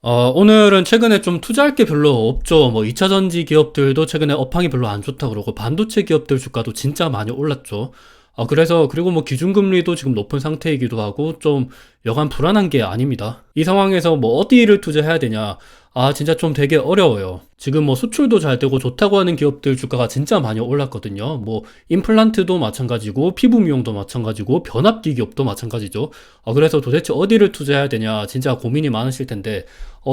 오늘은 최근에 좀 투자할 게 별로 없죠. 뭐 2차 전지 기업들도 최근에 업황이 별로 안 좋다 그러고 반도체 기업들 주가도 진짜 많이 올랐죠. 그래서 그리고 뭐 기준금리도 지금 높은 상태이기도 하고 좀 여간 불안한 게 아닙니다. 이 상황에서 뭐 어디를 투자해야 되냐? 진짜 좀 되게 어려워요. 지금 뭐 수출도 잘 되고 좋다고 하는 기업들 주가가 진짜 많이 올랐거든요. 뭐 임플란트도 마찬가지고 피부 미용도 마찬가지고 변압기 기업도 마찬가지죠. 그래서 도대체 어디를 투자해야 되냐 진짜 고민이 많으실 텐데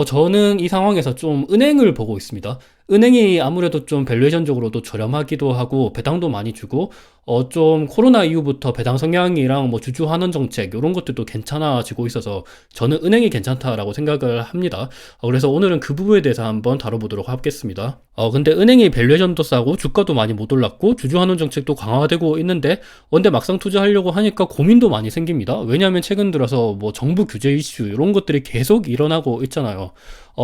저는 이 상황에서 좀 은행을 보고 있습니다. 은행이 아무래도 좀 밸류에이션적으로도 저렴하기도 하고 배당도 많이 주고 좀 코로나 이후부터 배당 성향이랑 뭐 주주 환원 정책 이런 것들도 괜찮아지고 있어서 저는 은행이 괜찮다라고 생각을 합니다. 그래서 오늘은 그 부분에 대해서 한번 다뤄보도록 하겠습니다. 근데 은행이 밸류에이션도 싸고 주가도 많이 못 올랐고 주주 환원 정책도 강화되고 있는데 근데 막상 투자하려고 하니까 고민도 많이 생깁니다. 왜냐하면 최근 들어서 뭐 정부 규제 이슈 이런 것들이 계속 일어나고 있잖아요.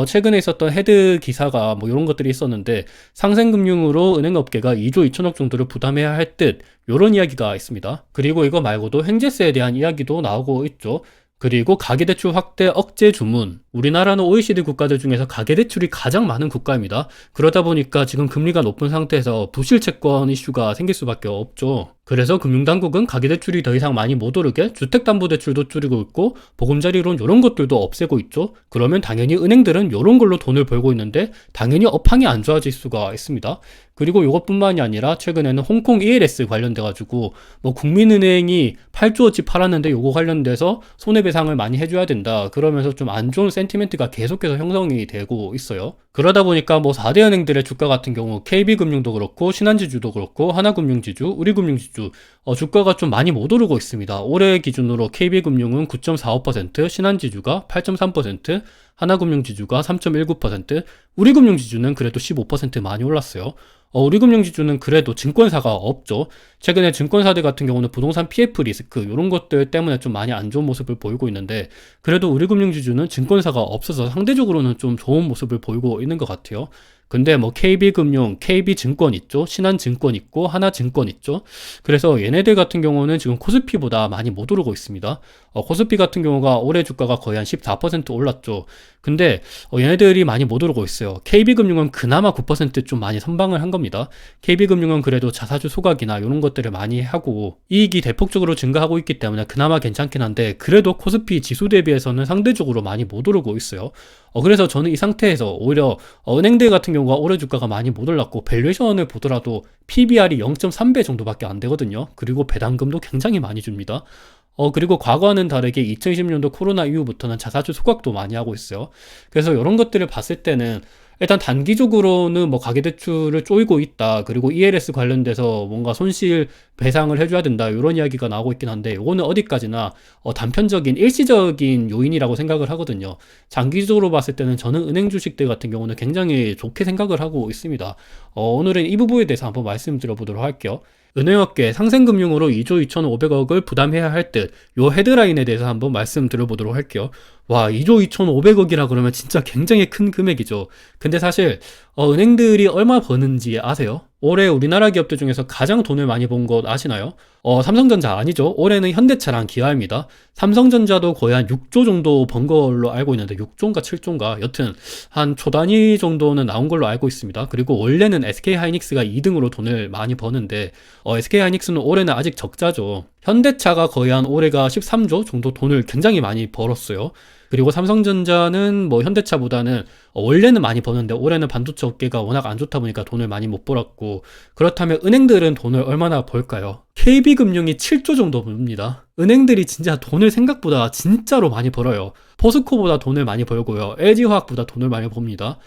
최근에 있었던 헤드 기사가 뭐 이런 것들이 있었는데 상생금융으로 은행업계가 2조 2천억 정도를 부담해야 할 듯 이런 이야기가 있습니다. 그리고 이거 말고도 행제세에 대한 이야기도 나오고 있죠. 그리고 가계대출 확대 억제 주문. 우리나라는 OECD 국가들 중에서 가계대출이 가장 많은 국가입니다. 그러다 보니까 지금 금리가 높은 상태에서 부실채권 이슈가 생길 수밖에 없죠. 그래서 금융당국은 가계대출이 더 이상 많이 못 오르게 주택담보대출도 줄이고 있고 보금자리론 이런 것들도 없애고 있죠. 그러면 당연히 은행들은 이런 걸로 돈을 벌고 있는데 당연히 업황이 안 좋아질 수가 있습니다. 그리고 이것뿐만이 아니라 최근에는 홍콩 ELS 관련돼 가지고 뭐 국민은행이 8조어치 팔았는데 요거 관련돼서 손해배상을 많이 해줘야 된다. 그러면서 좀 안 좋은 센티멘트가 계속해서 형성이 되고 있어요. 그러다 보니까 뭐 4대 은행들의 주가 같은 경우 KB금융도 그렇고 신한지주도 그렇고 하나금융지주, 우리금융지주 주가가 좀 많이 못 오르고 있습니다. 올해 기준으로 KB금융은 9.45%, 신한지주가 8.3%, 하나금융지주가 3.19%, 우리금융지주는 그래도 15% 많이 올랐어요. 우리금융지주는 그래도 증권사가 없죠. 최근에 증권사들 같은 경우는 부동산 PF 리스크 이런 것들 때문에 좀 많이 안 좋은 모습을 보이고 있는데 그래도 우리금융지주는 증권사가 없어서 상대적으로는 좀 좋은 모습을 보이고 있는 것 같아요. 근데 뭐 KB금융, KB증권 있죠. 신한증권 있고 하나증권 있죠. 그래서 얘네들 같은 경우는 지금 코스피보다 많이 못 오르고 있습니다. 코스피 같은 경우가 올해 주가가 거의 한 14% 올랐죠. 근데 얘네들이 많이 못 오르고 있어요. KB금융은 그나마 9%좀 많이 선방을 한 겁니다. KB금융은 그래도 자사주 소각이나 이런 것들을 많이 하고 이익이 대폭적으로 증가하고 있기 때문에 그나마 괜찮긴 한데 그래도 코스피 지수 대비해서는 상대적으로 많이 못 오르고 있어요. 그래서 저는 이 상태에서 오히려 은행들 같은 경우가 올해 주가가 많이 못 올랐고 밸류에이션을 보더라도 PBR이 0.3배 정도밖에 안 되거든요. 그리고 배당금도 굉장히 많이 줍니다. 그리고 과거와는 다르게 2020년도 코로나 이후부터는 자사주 소각도 많이 하고 있어요. 그래서 이런 것들을 봤을 때는 일단 단기적으로는 뭐 가계대출을 쪼이고 있다. 그리고 ELS 관련돼서 뭔가 손실 배상을 해줘야 된다. 이런 이야기가 나오고 있긴 한데 이거는 어디까지나 단편적인 일시적인 요인이라고 생각을 하거든요. 장기적으로 봤을 때는 저는 은행 주식들 같은 경우는 굉장히 좋게 생각을 하고 있습니다. 오늘은 이 부분에 대해서 한번 말씀드려보도록 할게요. 은행업계 상생금융으로 2조 2,500억을 부담해야 할 듯, 요 헤드라인에 대해서 한번 말씀드려보도록 할게요. 와, 2조 2,500억이라 그러면 진짜 굉장히 큰 금액이죠. 근데 사실, 은행들이 얼마 버는지 아세요? 올해 우리나라 기업들 중에서 가장 돈을 많이 번 것 아시나요? 삼성전자 아니죠. 올해는 현대차랑 기아입니다. 삼성전자도 거의 한 6조 정도 번 걸로 알고 있는데 6조인가 7조인가 여튼 한 초 단위 정도는 나온 걸로 알고 있습니다. 그리고 원래는 SK하이닉스가 2등으로 돈을 많이 버는데 SK하이닉스는 올해는 아직 적자죠. 현대차가 거의 한 올해가 13조 정도 돈을 굉장히 많이 벌었어요. 그리고 삼성전자는 뭐 현대차보다는 원래는 많이 버는데 올해는 반도체 업계가 워낙 안 좋다 보니까 돈을 많이 못 벌었고 그렇다면 은행들은 돈을 얼마나 벌까요? KB금융이 7조 정도 벌입니다. 은행들이 진짜 돈을 생각보다 진짜로 많이 벌어요. 포스코보다 돈을 많이 벌고요. LG화학보다 돈을 많이 법니다.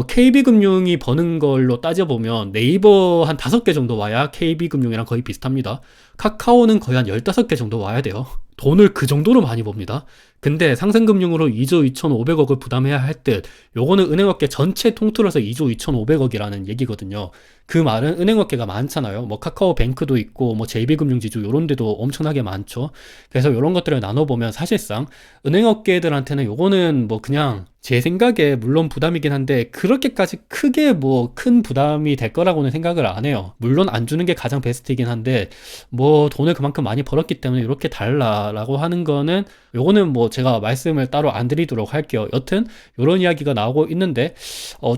KB금융이 버는 걸로 따져보면 네이버 한 5개 정도 와야 KB금융이랑 거의 비슷합니다. 카카오는 거의 한 15개 정도 와야 돼요. 돈을 그 정도로 많이 법니다. 근데 상생금융으로 2조 2,500억을 부담해야 할 듯, 요거는 은행업계 전체 통틀어서 2조 2,500억이라는 얘기거든요. 그 말은 은행업계가 많잖아요. 뭐 카카오뱅크도 있고, 뭐 JB금융지주 요런 데도 엄청나게 많죠. 그래서 요런 것들을 나눠보면 사실상 은행업계들한테는 요거는 뭐 그냥 제 생각에 물론 부담이긴 한데 그렇게까지 크게 뭐 큰 부담이 될 거라고는 생각을 안 해요. 물론 안 주는 게 가장 베스트이긴 한데 뭐 돈을 그만큼 많이 벌었기 때문에 이렇게 달라라고 하는 거는 요거는 뭐 뭐 제가 말씀을 따로 안 드리도록 할게요. 여튼 이런 이야기가 나오고 있는데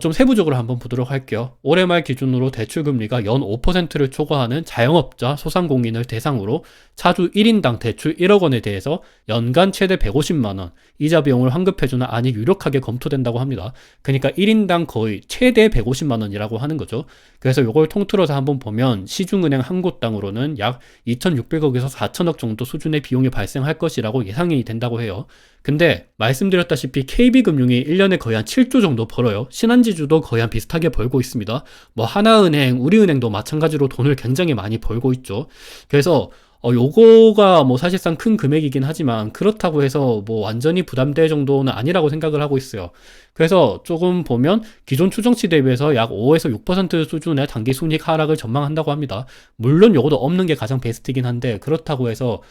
좀 세부적으로 한번 보도록 할게요. 올해 말 기준으로 대출금리가 연 5%를 초과하는 자영업자, 소상공인을 대상으로 차주 1인당 대출 1억 원에 대해서 연간 최대 150만 원 이자 비용을 환급해주는 안이 유력하게 검토된다고 합니다. 그러니까 1인당 거의 최대 150만 원이라고 하는 거죠. 그래서 이걸 통틀어서 한번 보면 시중은행 한 곳당으로는 약 2,600억에서 4천억 정도 수준의 비용이 발생할 것이라고 예상이 된다고 해요. 근데 말씀드렸다시피 KB금융이 1년에 거의 한 7조 정도 벌어요. 신한지주도 거의 한 비슷하게 벌고 있습니다. 뭐 하나은행, 우리은행도 마찬가지로 돈을 굉장히 많이 벌고 있죠. 그래서 요거가 뭐 사실상 큰 금액이긴 하지만 그렇다고 해서 뭐 완전히 부담될 정도는 아니라고 생각을 하고 있어요. 그래서 조금 보면 기존 추정치 대비해서 약 5에서 6% 수준의 단기 순이익 하락을 전망한다고 합니다. 물론 요거도 없는 게 가장 베스트이긴 한데 그렇다고 해서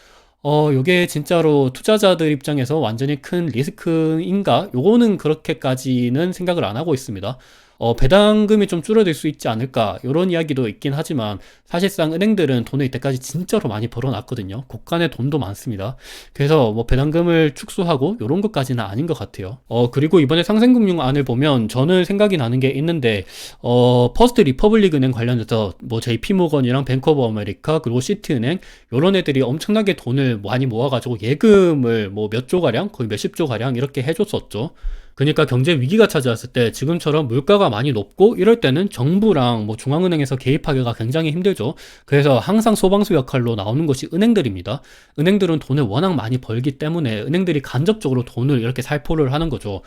요게 진짜로 투자자들 입장에서 완전히 큰 리스크인가? 요거는 그렇게까지는 생각을 안 하고 있습니다. 배당금이 좀 줄어들 수 있지 않을까 이런 이야기도 있긴 하지만 사실상 은행들은 돈을 이때까지 진짜로 많이 벌어놨거든요. 곳간에 돈도 많습니다. 그래서 뭐 배당금을 축소하고 이런 것까지는 아닌 것 같아요. 그리고 이번에 상생금융안을 보면 저는 생각이 나는 게 있는데 퍼스트 리퍼블릭 은행 관련해서 뭐 JP모건이랑 뱅크 오브 아메리카 그리고 시티은행 이런 애들이 엄청나게 돈을 많이 모아가지고 예금을 뭐 몇 조가량 거의 몇십 조가량 이렇게 해줬었죠. 그러니까 경제 위기가 찾아왔을 때 지금처럼 물가가 많이 높고 이럴 때는 정부랑 뭐 중앙은행에서 개입하기가 굉장히 힘들죠. 그래서 항상 소방수 역할로 나오는 것이 은행들입니다. 은행들은 돈을 워낙 많이 벌기 때문에 은행들이 간접적으로 돈을 이렇게 살포를 하는 거죠.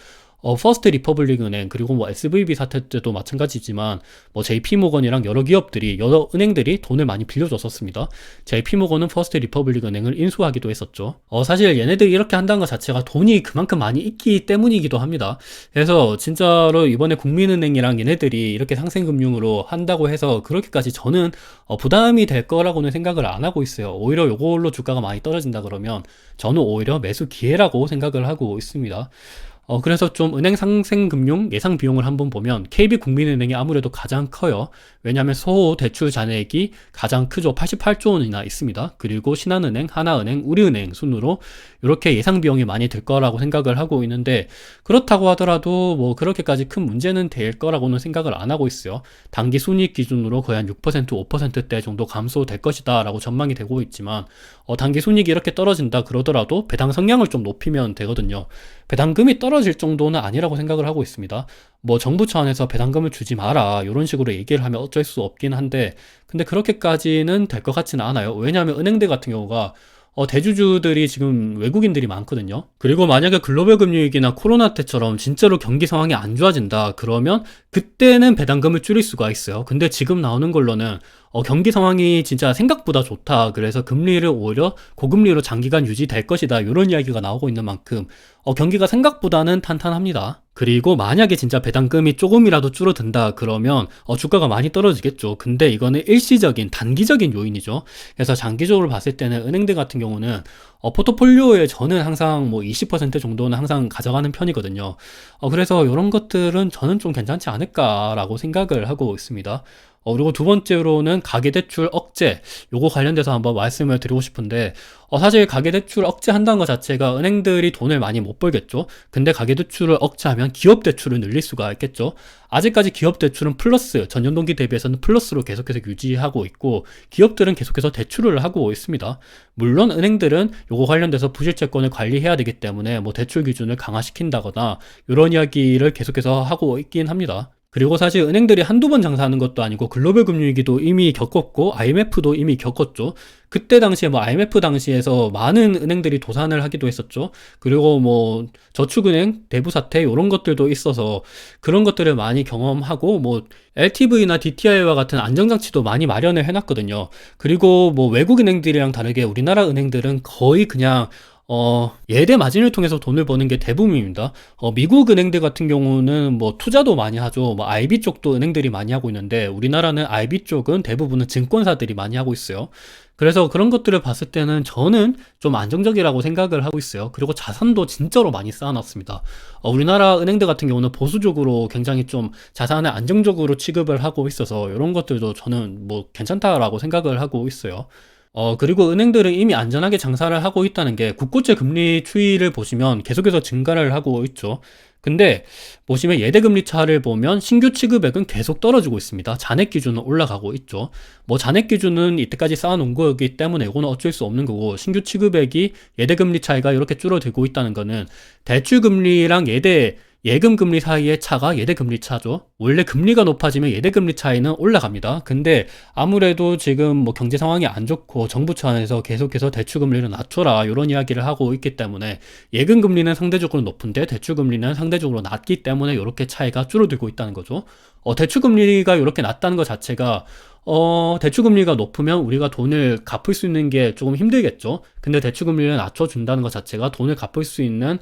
퍼스트 리퍼블릭 은행 그리고 뭐 SVB 사태 때도 마찬가지지만 뭐 JP모건이랑 여러 기업들이 여러 은행들이 돈을 많이 빌려줬었습니다. JP모건은 퍼스트 리퍼블릭 은행을 인수하기도 했었죠. 사실 얘네들이 이렇게 한다는 것 자체가 돈이 그만큼 많이 있기 때문이기도 합니다. 그래서 진짜로 이번에 국민은행이랑 얘네들이 이렇게 상생금융으로 한다고 해서 그렇게까지 저는 부담이 될 거라고는 생각을 안 하고 있어요. 오히려 이걸로 주가가 많이 떨어진다 그러면 저는 오히려 매수 기회라고 생각을 하고 있습니다. 그래서 좀 은행 상생금융 예상 비용을 한번 보면 KB국민은행이 아무래도 가장 커요. 왜냐하면 소호 대출 잔액이 가장 크죠. 88조 원이나 있습니다. 그리고 신한은행, 하나은행, 우리은행 순으로 이렇게 예상 비용이 많이 들 거라고 생각을 하고 있는데 그렇다고 하더라도 뭐 그렇게까지 큰 문제는 될 거라고는 생각을 안 하고 있어요. 단기 순이익 기준으로 거의 한 6%, 5%대 정도 감소될 것이다 라고 전망이 되고 있지만 단기 순이익이 이렇게 떨어진다 그러더라도 배당 성향을 좀 높이면 되거든요. 배당금이 떨어질 정도는 아니라고 생각을 하고 있습니다. 뭐 정부 차원에서 배당금을 주지 마라 이런 식으로 얘기를 하면 어쩔 수 없긴 한데 근데 그렇게까지는 될 것 같지는 않아요. 왜냐하면 은행들 같은 경우가 대주주들이 지금 외국인들이 많거든요. 그리고 만약에 글로벌 금융위기나 코로나 때처럼 진짜로 경기 상황이 안 좋아진다 그러면 그때는 배당금을 줄일 수가 있어요. 근데 지금 나오는 걸로는 경기 상황이 진짜 생각보다 좋다. 그래서 금리를 오히려 고금리로 장기간 유지될 것이다. 이런 이야기가 나오고 있는 만큼 경기가 생각보다는 탄탄합니다. 그리고 만약에 진짜 배당금이 조금이라도 줄어든다 그러면 주가가 많이 떨어지겠죠. 근데 이거는 일시적인 단기적인 요인이죠. 그래서 장기적으로 봤을 때는 은행들 같은 경우는 포트폴리오에 저는 항상 뭐 20% 정도는 항상 가져가는 편이거든요. 그래서 이런 것들은 저는 좀 괜찮지 않을까라고 생각을 하고 있습니다. 그리고 두 번째로는 가계대출 억제 요거 관련돼서 한번 말씀을 드리고 싶은데 사실 가계대출 억제한다는 것 자체가 은행들이 돈을 많이 못 벌겠죠. 근데 가계대출을 억제하면 기업대출을 늘릴 수가 있겠죠. 아직까지 기업대출은 플러스 전년동기 대비해서는 플러스로 계속해서 유지하고 있고 기업들은 계속해서 대출을 하고 있습니다. 물론 은행들은 요거 관련돼서 부실채권을 관리해야 되기 때문에 뭐 대출 기준을 강화시킨다거나 이런 이야기를 계속해서 하고 있긴 합니다. 그리고 사실 은행들이 한두 번 장사하는 것도 아니고 글로벌 금융위기도 이미 겪었고 IMF도 이미 겪었죠. 그때 당시에 뭐 IMF 당시에서 많은 은행들이 도산을 하기도 했었죠. 그리고 뭐 저축은행 대부 사태 이런 것들도 있어서 그런 것들을 많이 경험하고 뭐 LTV나 DTI와 같은 안정장치도 많이 마련을 해놨거든요. 그리고 뭐 외국 은행들이랑 다르게 우리나라 은행들은 거의 그냥 예대 마진을 통해서 돈을 버는 게 대부분입니다. 미국 은행들 같은 경우는 뭐 투자도 많이 하죠. 뭐 IB 쪽도 은행들이 많이 하고 있는데 우리나라는 IB 쪽은 대부분은 증권사들이 많이 하고 있어요. 그래서 그런 것들을 봤을 때는 저는 좀 안정적이라고 생각을 하고 있어요. 그리고 자산도 진짜로 많이 쌓아놨습니다. 우리나라 은행들 같은 경우는 보수적으로 굉장히 좀 자산을 안정적으로 취급을 하고 있어서 이런 것들도 저는 뭐 괜찮다라고 생각을 하고 있어요. 그리고 은행들은 이미 안전하게 장사를 하고 있다는 게 국고채 금리 추이를 보시면 계속해서 증가를 하고 있죠. 근데 보시면 예대금리 차를 보면 신규 취급액은 계속 떨어지고 있습니다. 잔액 기준은 올라가고 있죠. 뭐 잔액 기준은 이때까지 쌓아놓은 거기 때문에 이거는 어쩔 수 없는 거고, 신규 취급액이 예대금리 차이가 이렇게 줄어들고 있다는 거는 대출금리랑 예금 금리 사이의 차가 예대금리 차죠. 원래 금리가 높아지면 예대금리 차이는 올라갑니다. 근데 아무래도 지금 뭐 경제 상황이 안 좋고 정부 차원에서 계속해서 대출금리를 낮춰라 이런 이야기를 하고 있기 때문에 예금 금리는 상대적으로 높은데 대출금리는 상대적으로 낮기 때문에 이렇게 차이가 줄어들고 있다는 거죠. 대출금리가 이렇게 낮다는 것 자체가 대출금리가 높으면 우리가 돈을 갚을 수 있는 게 조금 힘들겠죠. 근데 대출금리를 낮춰준다는 것 자체가 돈을 갚을 수 있는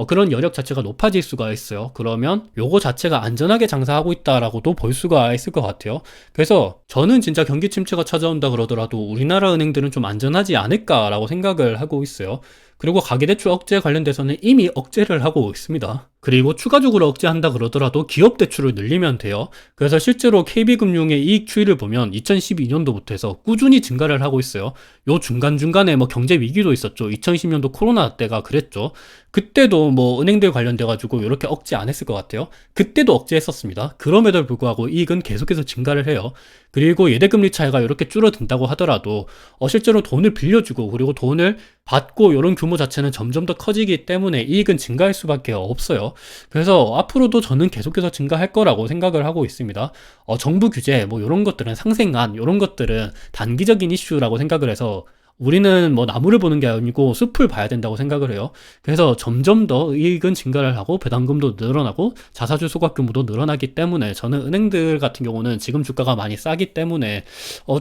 그런 여력 자체가 높아질 수가 있어요. 그러면 요거 자체가 안전하게 장사하고 있다라고도 볼 수가 있을 것 같아요. 그래서 저는 진짜 경기 침체가 찾아온다 그러더라도 우리나라 은행들은 좀 안전하지 않을까라고 생각을 하고 있어요. 그리고 가계대출 억제 관련돼서는 이미 억제를 하고 있습니다. 그리고 추가적으로 억제한다 그러더라도 기업 대출을 늘리면 돼요. 그래서 실제로 KB금융의 이익 추이를 보면 2012년도부터 해서 꾸준히 증가를 하고 있어요. 요 중간중간에 뭐 경제 위기도 있었죠. 2020년도 코로나 때가 그랬죠. 그때도 뭐 은행들 관련돼 가지고 이렇게 억제 안 했을 것 같아요. 그때도 억제했었습니다. 그럼에도 불구하고 이익은 계속해서 증가를 해요. 그리고 예대금리 차이가 이렇게 줄어든다고 하더라도 실제로 돈을 빌려주고 그리고 돈을 받고 이런 규모 자체는 점점 더 커지기 때문에 이익은 증가할 수밖에 없어요. 그래서 앞으로도 저는 계속해서 증가할 거라고 생각을 하고 있습니다. 정부 규제 뭐 이런 것들은 상생안 이런 것들은 단기적인 이슈라고 생각을 해서 우리는 뭐 나무를 보는 게 아니고 숲을 봐야 된다고 생각을 해요. 그래서 점점 더 이익은 증가를 하고 배당금도 늘어나고 자사주 소각 규모도 늘어나기 때문에 저는 은행들 같은 경우는 지금 주가가 많이 싸기 때문에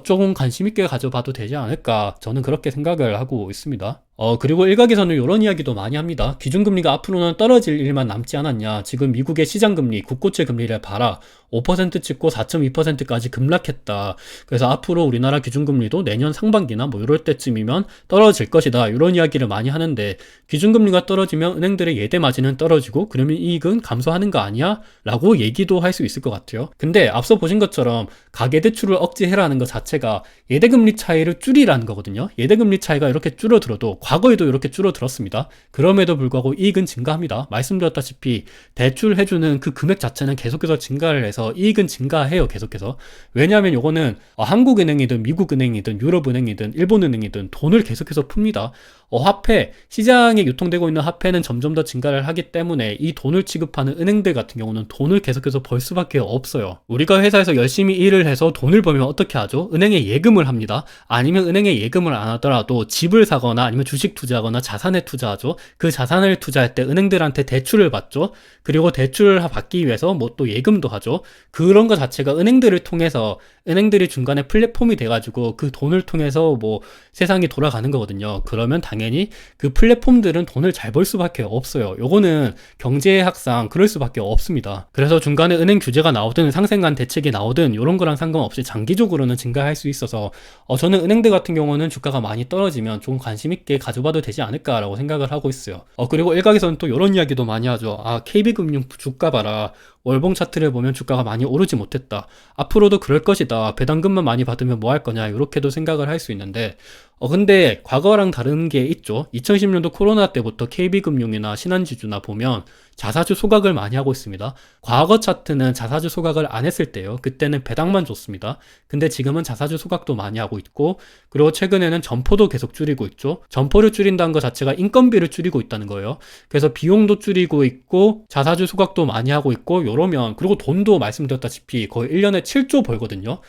조금 관심 있게 가져봐도 되지 않을까, 저는 그렇게 생각을 하고 있습니다. 그리고 일각에서는 이런 이야기도 많이 합니다. 기준금리가 앞으로는 떨어질 일만 남지 않았냐. 지금 미국의 시장금리, 국고채 금리를 봐라. 5% 찍고 4.2%까지 급락했다. 그래서 앞으로 우리나라 기준금리도 내년 상반기나 뭐 이럴 때쯤이면 떨어질 것이다. 이런 이야기를 많이 하는데, 기준금리가 떨어지면 은행들의 예대 마진은 떨어지고 그러면 이익은 감소하는 거 아니야? 라고 얘기도 할 수 있을 것 같아요. 근데 앞서 보신 것처럼 가계대출을 억제해라는 것 자체가 예대금리 차이를 줄이라는 거거든요. 예대금리 차이가 이렇게 줄어들어도 과거에도 이렇게 줄어들었습니다. 그럼에도 불구하고 이익은 증가합니다. 말씀드렸다시피 대출해주는 그 금액 자체는 계속해서 증가를 해서 이익은 증가해요. 계속해서. 왜냐하면 요거는 한국은행이든 미국은행이든 유럽은행이든 일본은행이든 돈을 계속해서 풉니다. 화폐, 시장에 유통되고 있는 화폐는 점점 더 증가를 하기 때문에 이 돈을 취급하는 은행들 같은 경우는 돈을 계속해서 벌 수밖에 없어요. 우리가 회사에서 열심히 일을 해서 돈을 벌면 어떻게 하죠? 은행에 예금을 합니다. 아니면 은행에 예금을 안 하더라도 집을 사거나 아니면 주식 투자하거나 자산에 투자하죠. 그 자산을 투자할 때 은행들한테 대출을 받죠. 그리고 대출을 받기 위해서 뭐 또 예금도 하죠. 그런 것 자체가 은행들을 통해서, 은행들이 중간에 플랫폼이 돼가지고 그 돈을 통해서 뭐 세상이 돌아가는 거거든요. 그러면 당연히 그 플랫폼들은 돈을 잘 벌 수밖에 없어요. 요거는 경제학상 그럴 수밖에 없습니다. 그래서 중간에 은행 규제가 나오든 상생관 대책이 나오든 이런 거랑 상관없이 장기적으로는 증가할 수 있어서 저는 은행들 같은 경우는 주가가 많이 떨어지면 조금 관심 있게 가져봐도 되지 않을까라고 생각을 하고 있어요. 그리고 일각에서는 또 이런 이야기도 많이 하죠. KB금융 주가 봐라. 월봉 차트를 보면 주가가 많이 오르지 못했다. 앞으로도 그럴 것이다. 배당금만 많이 받으면 뭐 할 거냐. 이렇게도 생각을 할 수 있는데 근데 과거랑 다른 게 있죠. 2010년도 코로나 때부터 KB금융이나 신한지주나 보면 자사주 소각을 많이 하고 있습니다. 과거 차트는 자사주 소각을 안 했을 때요. 그때는 배당만 줬습니다. 근데 지금은 자사주 소각도 많이 하고 있고, 그리고 최근에는 점포도 계속 줄이고 있죠. 점포를 줄인다는 것 자체가 인건비를 줄이고 있다는 거예요. 그래서 비용도 줄이고 있고 자사주 소각도 많이 하고 있고 이러면, 그리고 돈도 말씀드렸다시피 거의 1년에 7조 벌거든요.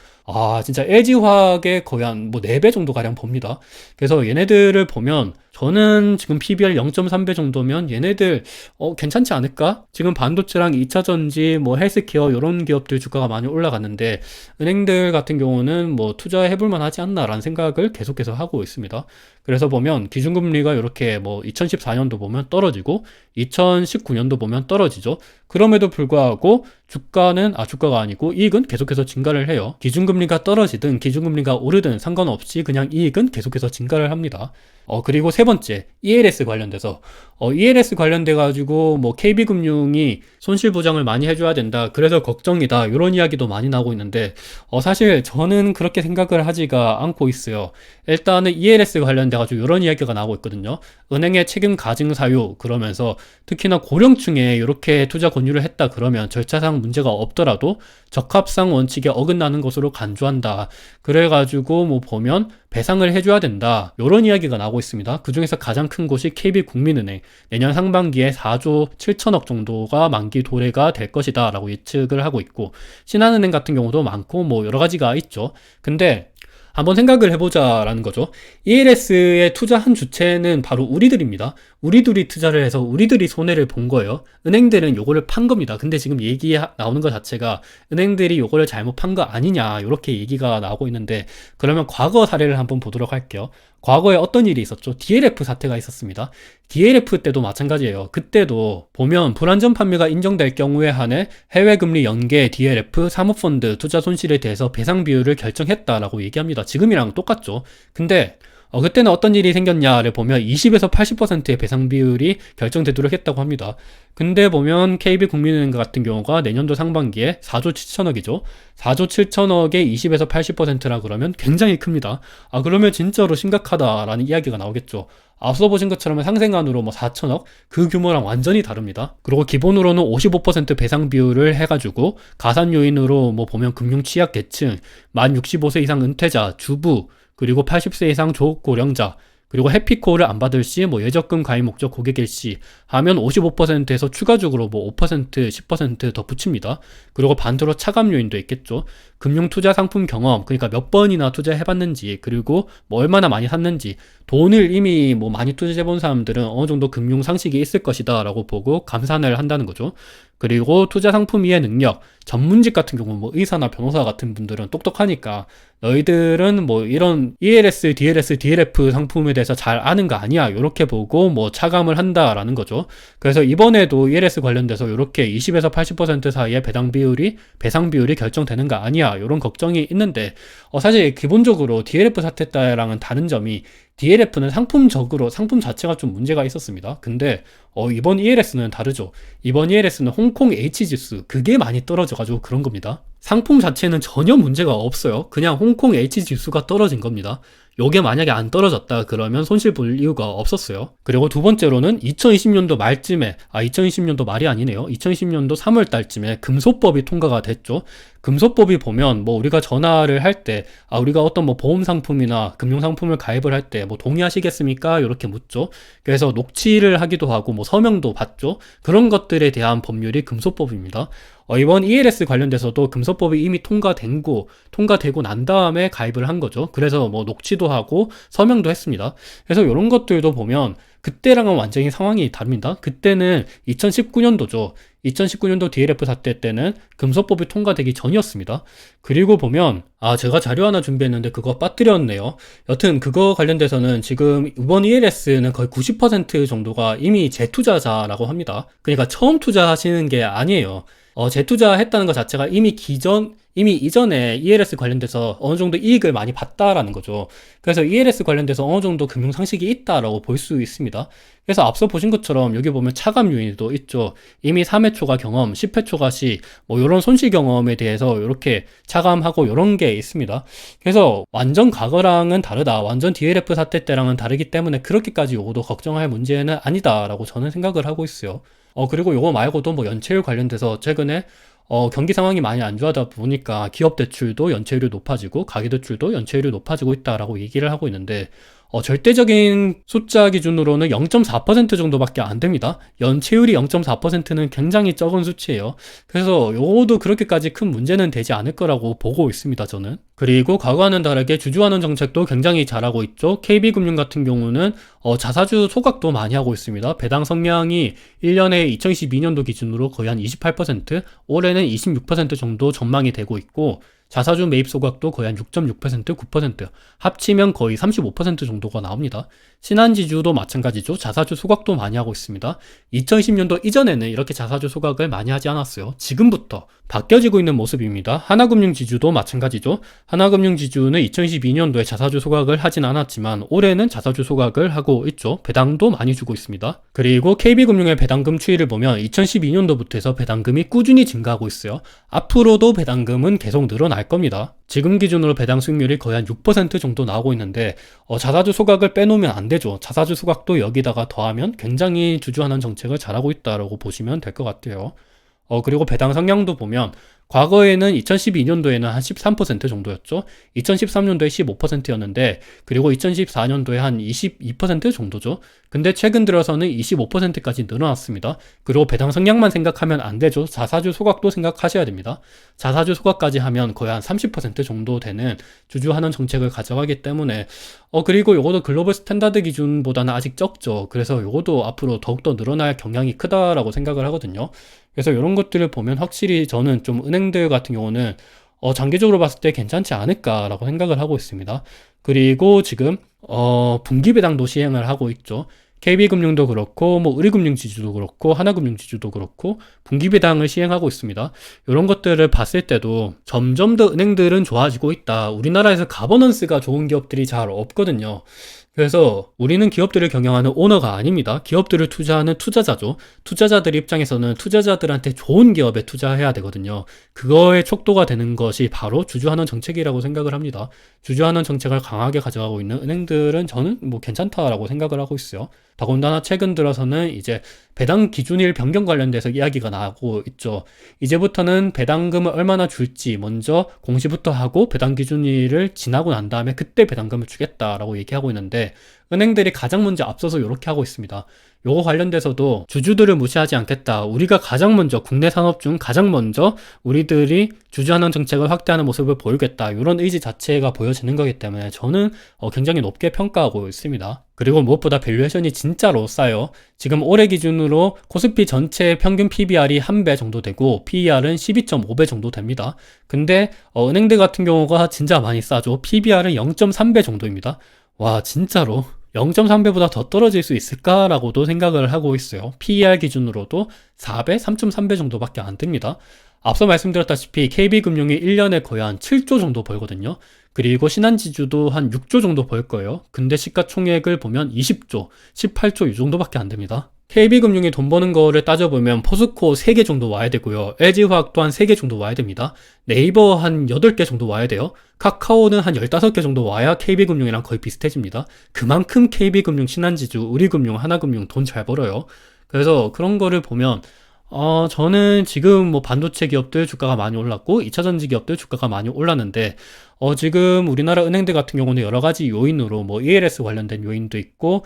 진짜 LG화학의 거의 한 뭐 4배 정도 가량 봅니다. 그래서 얘네들을 보면 저는 지금 PBR 0.3배 정도면 얘네들 괜찮지 않을까? 지금 반도체랑 2차전지, 뭐 헬스케어 이런 기업들 주가가 많이 올라갔는데 은행들 같은 경우는 뭐 투자해볼 만하지 않나라는 생각을 계속해서 하고 있습니다. 그래서 보면 기준금리가 이렇게 뭐 2014년도 보면 떨어지고 2019년도 보면 떨어지죠. 그럼에도 불구하고 주가가 아니고 이익은 계속해서 증가를 해요. 기준금리가 떨어지든 기준금리가 오르든 상관없이 그냥 이익은 계속해서 증가를 합니다. 그리고 세 번째, ELS 관련돼서 ELS 관련돼 가지고 뭐 KB금융이 손실 보장을 많이 해줘야 된다. 그래서 걱정이다. 이런 이야기도 많이 나오고 있는데 사실 저는 그렇게 생각을 하지가 않고 있어요. 일단은 ELS 관련돼 가지고 이런 이야기가 나오고 있거든요. 은행의 책임 가증 사유 그러면서 특히나 고령층에 이렇게 투자 권유를 했다 그러면 절차상 문제가 없더라도 적합상 원칙에 어긋나는 것으로 간주한다. 그래가지고 뭐 보면 배상을 해줘야 된다. 이런 이야기가 나오고 있습니다. 그 중에서 가장 큰 곳이 KB국민은행. 내년 상반기에 4조 7천억 정도가 만기 도래가 될 것이다 라고 예측을 하고 있고, 신한은행 같은 경우도 많고 뭐 여러 가지가 있죠. 근데 한번 생각을 해보자라는 거죠. ELS에 투자한 주체는 바로 우리들입니다. 우리들이 투자를 해서 우리들이 손해를 본 거예요. 은행들은 요거를 판 겁니다. 근데 지금 얘기 나오는 것 자체가 은행들이 요거를 잘못 판 거 아니냐 이렇게 얘기가 나오고 있는데, 그러면 과거 사례를 한번 보도록 할게요. 과거에 어떤 일이 있었죠? DLF 사태가 있었습니다. DLF 때도 마찬가지예요. 그때도 보면 불안전 판매가 인정될 경우에 한해 해외금리 연계 DLF 사모펀드 투자 손실에 대해서 배상 비율을 결정했다라고 얘기합니다. 지금이랑 똑같죠. 근데 그때는 어떤 일이 생겼냐를 보면 20에서 80%의 배상 비율이 결정되도록 했다고 합니다. 근데 보면 KB국민은행 같은 경우가 내년도 상반기에 4조 7천억이죠. 4조 7천억에 20에서 80%라 그러면 굉장히 큽니다. 그러면 진짜로 심각하다라는 이야기가 나오겠죠. 앞서 보신 것처럼 상생안으로 뭐 4천억 그 규모랑 완전히 다릅니다. 그리고 기본으로는 55% 배상 비율을 해가지고 가산 요인으로 뭐 보면 금융 취약계층, 만 65세 이상 은퇴자, 주부, 그리고 80세 이상 조고령자, 그리고 해피콜을 안 받을 시, 뭐 예적금 가입 목적 고객일 시 하면 55%에서 추가적으로 뭐 5%, 10% 더 붙입니다. 그리고 반대로 차감 요인도 있겠죠. 금융 투자 상품 경험, 그러니까 몇 번이나 투자해봤는지, 그리고 뭐 얼마나 많이 샀는지, 돈을 이미 뭐 많이 투자해본 사람들은 어느 정도 금융 상식이 있을 것이다 라고 보고 감산을 한다는 거죠. 그리고 투자 상품 이해 능력, 전문직 같은 경우 뭐 의사나 변호사 같은 분들은 똑똑하니까 너희들은 뭐 이런 ELS, DLS, DLF 상품에 대해서 잘 아는 거 아니야 이렇게 보고 뭐 차감을 한다라는 거죠. 그래서 이번에도 ELS 관련돼서 이렇게 20에서 80% 사이의 배상 비율이 결정되는 거 아니야 이런 걱정이 있는데, 사실 기본적으로 DLF 사태 때랑은 다른 점이 DLF는 상품적으로 상품 자체가 좀 문제가 있었습니다. 근데 이번 ELS는 다르죠. 이번 ELS는 홍콩 H지수 그게 많이 떨어져가지고 그런 겁니다. 상품 자체는 전혀 문제가 없어요. 그냥 홍콩 H지수가 떨어진 겁니다. 요게 만약에 안 떨어졌다 그러면 손실 볼 이유가 없었어요. 그리고 두 번째로는 2020년도 말쯤에 2020년도 말이 아니네요. 2020년도 3월 달쯤에 금소법이 통과가 됐죠. 금소법이 보면 뭐 우리가 전화를 할 때 우리가 어떤 뭐 보험 상품이나 금융 상품을 가입을 할 때 뭐 동의하시겠습니까? 이렇게 묻죠. 그래서 녹취를 하기도 하고 뭐 서명도 받죠. 그런 것들에 대한 법률이 금소법입니다. 이번 ELS 관련돼서도 금소법이 이미 통과되고 난 다음에 가입을 한 거죠. 그래서 뭐 녹취도 하고 서명도 했습니다. 그래서 이런 것들도 보면 그때랑은 완전히 상황이 다릅니다. 그때는 2019년도죠. 2019년도 DLF 사태 때는 금소법이 통과되기 전이었습니다. 그리고 보면 제가 자료 하나 준비했는데 그거 빠뜨렸네요. 여튼 그거 관련돼서는 지금 이번 ELS는 거의 90% 정도가 이미 재투자자라고 합니다. 그러니까 처음 투자하시는 게 아니에요. 재투자했다는 것 자체가 이미 이전에 ELS 관련돼서 어느 정도 이익을 많이 봤다라는 거죠. 그래서 ELS 관련돼서 어느 정도 금융 상식이 있다라고 볼 수 있습니다. 그래서 앞서 보신 것처럼 여기 보면 차감 요인도 있죠. 이미 3회 초과 경험, 10회 초과 시, 뭐 이런 손실 경험에 대해서 이렇게 차감하고 이런 게 있습니다. 그래서 완전 과거랑은 다르다. 완전 DLF 사태 때랑은 다르기 때문에 그렇게까지 요거도 걱정할 문제는 아니다라고 저는 생각을 하고 있어요. 그리고 요거 말고도 뭐 연체율 관련돼서 최근에 경기 상황이 많이 안 좋아다 보니까 기업 대출도 연체율이 높아지고 가계대출도 연체율이 높아지고 있다라고 얘기를 하고 있는데, 절대적인 숫자 기준으로는 0.4% 정도밖에 안 됩니다. 연체율이 0.4%는 굉장히 적은 수치예요. 그래서 요것도 그렇게까지 큰 문제는 되지 않을 거라고 보고 있습니다, 저는. 그리고 과거와는 다르게 주주환원 정책도 굉장히 잘하고 있죠. KB금융 같은 경우는 자사주 소각도 많이 하고 있습니다. 배당 성량이 1년에 2022년도 기준으로 거의 한 28%, 올해는 26% 정도 전망이 되고 있고, 자사주 매입 소각도 거의 한 6.6%, 9%, 합치면 거의 35% 정도가 나옵니다. 신한지주도 마찬가지죠. 자사주 소각도 많이 하고 있습니다. 2020년도 이전에는 이렇게 자사주 소각을 많이 하지 않았어요. 지금부터 바뀌어지고 있는 모습입니다. 하나금융지주도 마찬가지죠. 하나금융지주는 2022년도에 자사주 소각을 하진 않았지만 올해는 자사주 소각을 하고 있죠. 배당도 많이 주고 있습니다. 그리고 KB금융의 배당금 추이를 보면 2012년도부터 해서 배당금이 꾸준히 증가하고 있어요. 앞으로도 배당금은 계속 늘어날 겁니다. 지금 기준으로 배당 수익률이 거의 한 6% 정도 나오고 있는데 자사주 소각을 빼놓으면 안 되죠. 자사주 소각도 여기다가 더하면 굉장히 주주환원 정책을 잘하고 있다고 보시면 될 것 같아요. 그리고 배당 성향도 보면 과거에는 2012년도에는 한 13% 정도였죠. 2013년도에 15%였는데 그리고 2014년도에 한 22% 정도죠. 근데 최근 들어서는 25%까지 늘어났습니다. 그리고 배당 성향만 생각하면 안 되죠. 자사주 소각도 생각하셔야 됩니다. 자사주 소각까지 하면 거의 한 30% 정도 되는 주주환원 정책을 가져가기 때문에 그리고 요것도 글로벌 스탠다드 기준보다는 아직 적죠. 그래서 요것도 앞으로 더욱더 늘어날 경향이 크다라고 생각을 하거든요. 그래서 이런 것들을 보면 확실히 저는 좀 은행들 같은 경우는 장기적으로 봤을 때 괜찮지 않을까라고 생각을 하고 있습니다. 그리고 지금 분기 배당도 시행을 하고 있죠. KB금융도 그렇고 뭐 우리금융지주도 그렇고 하나금융지주도 그렇고 분기 배당을 시행하고 있습니다. 이런 것들을 봤을 때도 점점 더 은행들은 좋아지고 있다. 우리나라에서 가버넌스가 좋은 기업들이 잘 없거든요. 그래서 우리는 기업들을 경영하는 오너가 아닙니다. 기업들을 투자하는 투자자죠. 투자자들 입장에서는 투자자들한테 좋은 기업에 투자해야 되거든요. 그거의 촉도가 되는 것이 바로 주주환원 정책이라고 생각을 합니다. 주주환원 정책을 강하게 가져가고 있는 은행들은 저는 뭐 괜찮다라고 생각을 하고 있어요. 더군다나 최근 들어서는 이제 배당 기준일 변경 관련돼서 이야기가 나오고 있죠. 이제부터는 배당금을 얼마나 줄지 먼저 공시부터 하고 배당 기준일을 지나고 난 다음에 그때 배당금을 주겠다라고 얘기하고 있는데 은행들이 가장 먼저 앞서서 이렇게 하고 있습니다. 요거 관련돼서도 주주들을 무시하지 않겠다. 우리가 가장 먼저 국내 산업 중 가장 먼저 우리들이 주주환원 정책을 확대하는 모습을 보이겠다. 이런 의지 자체가 보여지는 거기 때문에 저는 굉장히 높게 평가하고 있습니다. 그리고 무엇보다 밸류에이션이 진짜로 싸요. 지금 올해 기준으로 코스피 전체 평균 PBR이 1배 정도 되고 PER은 12.5배 정도 됩니다. 근데 은행들 같은 경우가 진짜 많이 싸죠. PBR은 0.3배 정도입니다. 와, 진짜로 0.3배보다 더 떨어질 수 있을까라고도 생각을 하고 있어요. PER 기준으로도 4배, 3.3배 정도밖에 안 됩니다. 앞서 말씀드렸다시피 KB금융이 1년에 거의 한 7조 정도 벌거든요. 그리고 신한지주도 한 6조 정도 벌 거예요. 근데 시가총액을 보면 20조, 18조 이 정도밖에 안 됩니다. KB금융이 돈 버는 거를 따져보면 포스코 3개 정도 와야 되고요. LG화학 또한 3개 정도 와야 됩니다. 네이버 한 8개 정도 와야 돼요. 카카오는 한 15개 정도 와야 KB금융이랑 거의 비슷해집니다. 그만큼 KB금융, 신한지주, 우리금융, 하나금융 돈 잘 벌어요. 그래서 그런 거를 보면 저는 지금 뭐 반도체 기업들 주가가 많이 올랐고 2차전지 기업들 주가가 많이 올랐는데 지금 우리나라 은행들 같은 경우는 여러 가지 요인으로 뭐 ELS 관련된 요인도 있고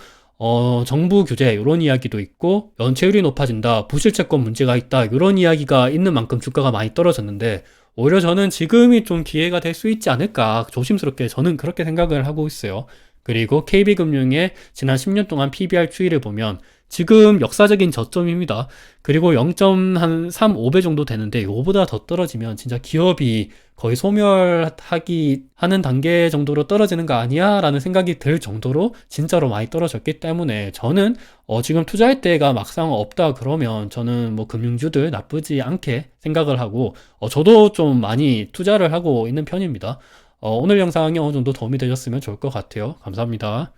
정부 규제 이런 이야기도 있고 연체율이 높아진다, 부실채권 문제가 있다 이런 이야기가 있는 만큼 주가가 많이 떨어졌는데 오히려 저는 지금이 좀 기회가 될 수 있지 않을까 조심스럽게 저는 그렇게 생각을 하고 있어요. 그리고 KB금융의 지난 10년 동안 PBR 추이를 보면 지금 역사적인 저점입니다. 그리고 0.35배 정도 되는데 이거보다 더 떨어지면 진짜 기업이 거의 소멸하기 하는 단계 정도로 떨어지는 거 아니야? 라는 생각이 들 정도로 진짜로 많이 떨어졌기 때문에 저는 지금 투자할 때가 막상 없다 그러면 저는 뭐 금융주들 나쁘지 않게 생각을 하고 저도 좀 많이 투자를 하고 있는 편입니다. 오늘 영상이 어느 정도 도움이 되셨으면 좋을 것 같아요. 감사합니다.